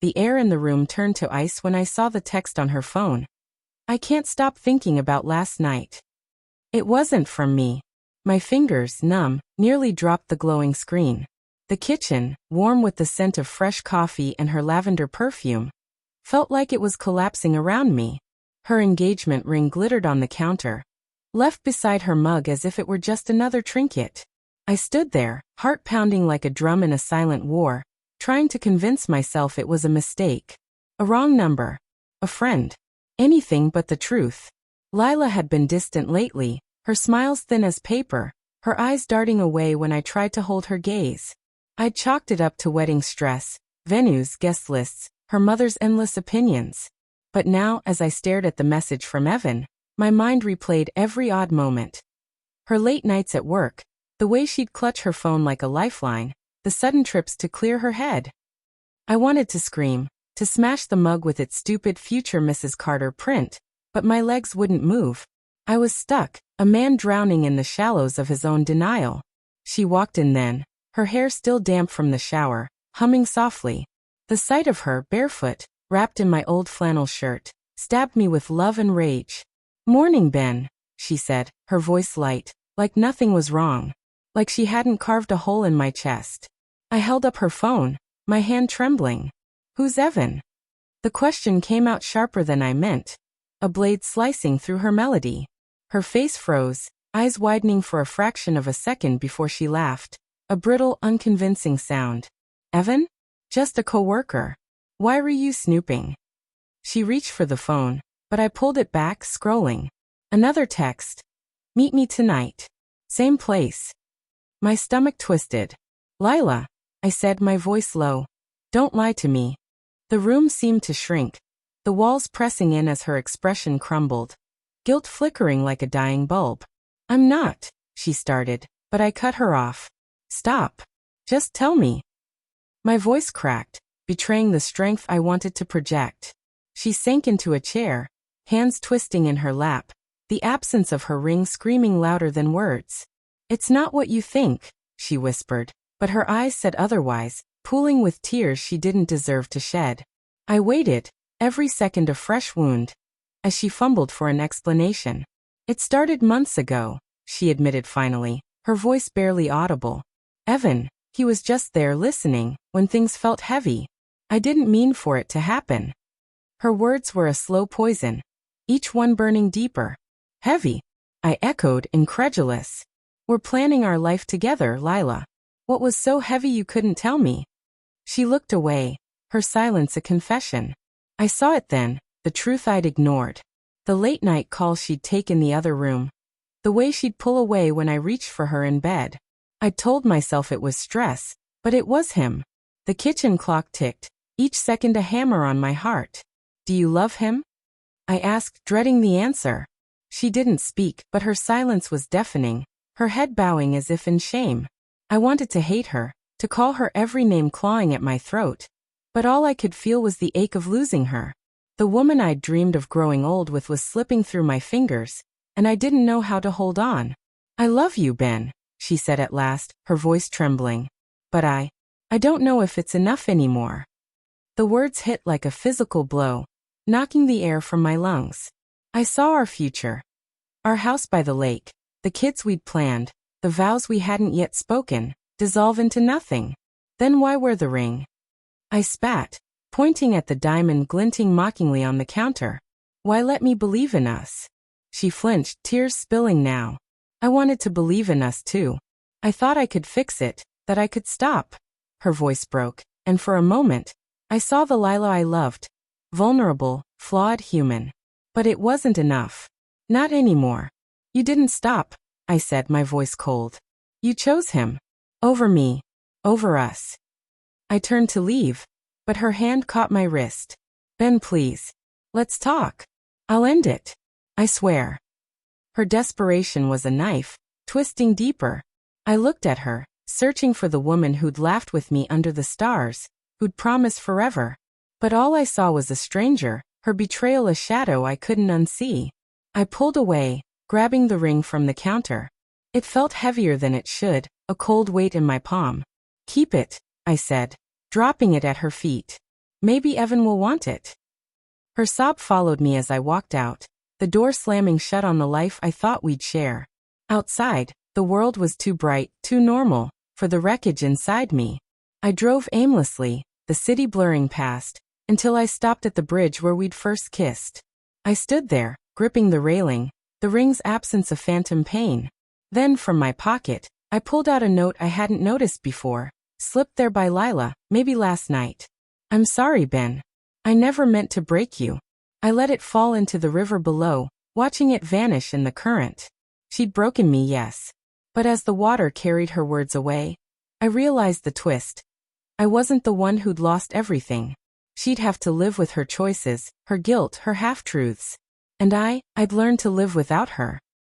The air in the room turned to ice when I saw the text on her phone. I can't stop thinking about last night. It wasn't from me. My fingers, numb, nearly dropped the glowing screen. The kitchen, warm with the scent of fresh coffee and her lavender perfume, felt like it was collapsing around me. Her engagement ring glittered on the counter, left beside her mug as if it were just another trinket. I stood there, heart pounding like a drum in a silent war, trying to convince myself it was a mistake. A wrong number. A friend. Anything but the truth. Lila had been distant lately, her smiles thin as paper, her eyes darting away when I tried to hold her gaze. I'd chalked it up to wedding stress, venues, guest lists, her mother's endless opinions. But now, as I stared at the message from Evan, my mind replayed every odd moment. Her late nights at work, the way she'd clutch her phone like a lifeline, the sudden trips to clear her head. I wanted to scream, to smash the mug with its stupid future Mrs. Carter print, but my legs wouldn't move. I was stuck, a man drowning in the shallows of his own denial. She walked in then, her hair still damp from the shower, humming softly. The sight of her, barefoot, wrapped in my old flannel shirt, stabbed me with love and rage. "Morning, Ben," she said, her voice light, like nothing was wrong, like she hadn't carved a hole in my chest. I held up her phone, my hand trembling. "Who's Evan?" The question came out sharper than I meant, a blade slicing through her melody. Her face froze, eyes widening for a fraction of a second before she laughed, a brittle, unconvincing sound. "Evan? Just a coworker. Why were you snooping?" She reached for the phone, but I pulled it back, scrolling. Another text. "Meet me tonight. Same place." My stomach twisted. "Lila," I said, my voice low. "Don't lie to me." The room seemed to shrink, the walls pressing in as her expression crumbled, guilt flickering like a dying bulb. "I'm not," she started, but I cut her off. "Stop. Just tell me." My voice cracked, betraying the strength I wanted to project. She sank into a chair, hands twisting in her lap, the absence of her ring screaming louder than words. "It's not what you think," she whispered, but her eyes said otherwise, pooling with tears she didn't deserve to shed. I waited, every second a fresh wound, as she fumbled for an explanation. "It started months ago," she admitted finally, her voice barely audible. "Evan, he was just there listening, when things felt heavy. I didn't mean for it to happen." Her words were a slow poison, each one burning deeper. "Heavy?" I echoed, incredulous. "We're planning our life together, Lila. What was so heavy you couldn't tell me?" She looked away, her silence a confession. I saw it then, the truth I'd ignored. The late-night calls she'd take in the other room. The way she'd pull away when I reached for her in bed. I'd told myself it was stress, but it was him. The kitchen clock ticked, each second a hammer on my heart. "Do you love him?" I asked, dreading the answer. She didn't speak, but her silence was deafening, her head bowing as if in shame. I wanted to hate her, to call her every name clawing at my throat. But all I could feel was the ache of losing her. The woman I'd dreamed of growing old with was slipping through my fingers, and I didn't know how to hold on. "I love you, Ben," she said at last, her voice trembling. "But I don't know if it's enough anymore." The words hit like a physical blow, knocking the air from my lungs. I saw our future. Our house by the lake, the kids we'd planned, the vows we hadn't yet spoken, dissolve into nothing. Then why wear the ring? I spat, pointing at the diamond glinting mockingly on the counter. "Why let me believe in us?" She flinched, tears spilling now. I wanted to believe in us too. I thought I could fix it, that I could stop. Her voice broke, and for a moment, I saw the Lila I loved. Vulnerable, flawed human. But it wasn't enough. Not anymore. "You didn't stop," I said, my voice cold. "You chose him. Over me. Over us." I turned to leave, but her hand caught my wrist. "Ben, please. Let's talk. I'll end it. I swear." Her desperation was a knife, twisting deeper. I looked at her, searching for the woman who'd laughed with me under the stars, who'd promised forever. But all I saw was a stranger, her betrayal a shadow I couldn't unsee. I pulled away, grabbing the ring from the counter. It felt heavier than it should, a cold weight in my palm. "Keep it," I said, dropping it at her feet. Maybe Evan will want it. Her sob followed me as I walked out, the door slamming shut on the life I thought we'd share. Outside, the world was too bright, too normal, for the wreckage inside me. I drove aimlessly, the city blurring past, until I stopped at the bridge where we'd first kissed. I stood there, gripping the railing, the ring's absence a phantom pain. Then, from my pocket, I pulled out a note I hadn't noticed before, slipped there by Lila, maybe last night. I'm sorry, Ben. I never meant to break you. I let it fall into the river below, watching it vanish in the current. She'd broken me, yes. But as the water carried her words away, I realized the twist. I wasn't the one who'd lost everything. She'd have to live with her choices, her guilt, her half-truths. And I'd learned to live without her.